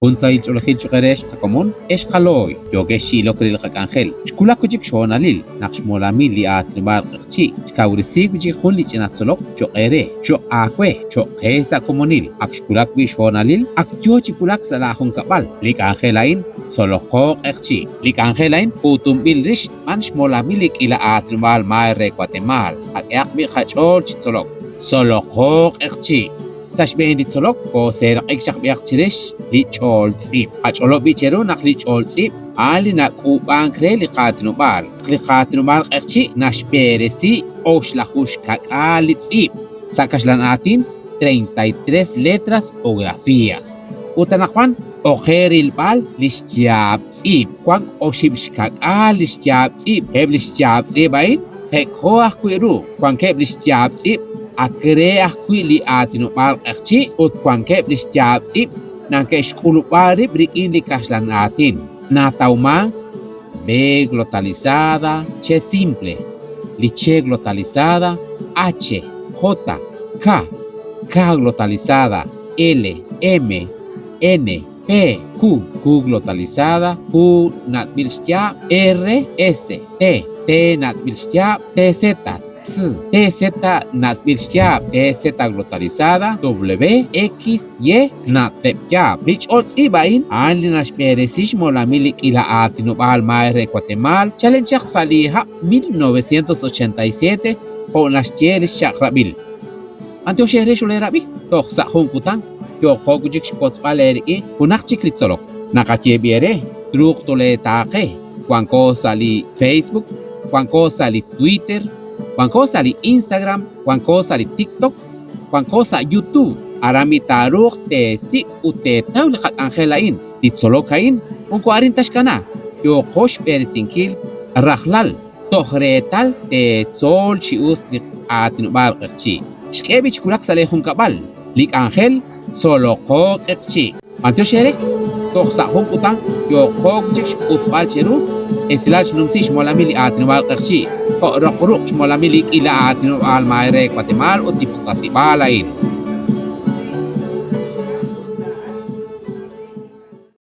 Unsay chulahil chukaresh kakomon esh khaloy yogeshi lokril khakangel chkula kujik shonalil naqshmolami li atribar qchi chkawrisi kujik khuli chinatsolok chokere cho akwe cho khesa komonil akshkulak bi shonalil akyo chikulak salahun kabal lik angelain solokho qchi lik angelain putum bilrish manshmolami lik ila atribar maire Guatemala ak bi khachol chitsolok solokho qchi Sashbendi tolok ko ser ekshak biak chirish li chol tsip. Acholo bichero nak li chol tsip. Ali na kubang kre li katinu bar. Li katinu bar ekchi nashperesi osh la hush kak ali tsip. Sakashlan atin 33 letras o grafías. Utanakwan ojeril bal lishtiab tsip. Kwang oshibshkak ali lishtiab tsip. Heb lishtiab tsip ain. Hek hoah kuiru. Kwang heb lishtiab tsip. Akre li atinu bar ekchi ut kwangke blistiab tsip nangke shkulu bari brikin li kaslan atin nataumang B glotalizada che simple li che glotalizada H J K glotalizada L M N P Q glotalizada Q natbilstiab R S T natbilstiab TZ TZ natbilstiab TZ glotalizada W X Y nateptiab Rich Olds ibain anli nashperesish molamilik ila atinubal maire Guatemala challenge saliha 1987 o nashchelis chakrabil Antio shere shulerabi toxsa hunkutan yo khogujik spotspaleriki kunak chiklitsolok nakatiebiere truk tole taqe kwanko sali Facebook kwanko sali Twitter Kwanko sali Instagram, kwanko sali TikTok, kwanko sa YouTube. Arami taruk te si ute taul khat angelain. Titsolokain, unko arin tashkana. Yo kosh persinkil rahlal. Tohretal te tsol chius lik atinubar qchi. Shkebich kulak salehun kabal. Lik angel solo ko qchi. Antio shere? Tohsa hum utang yo khok chik utbal cheru. Esilal numsish molamili atinubar qchi. Rokruk molamili ila atinu al maire Guatemala o tipo kasibalain.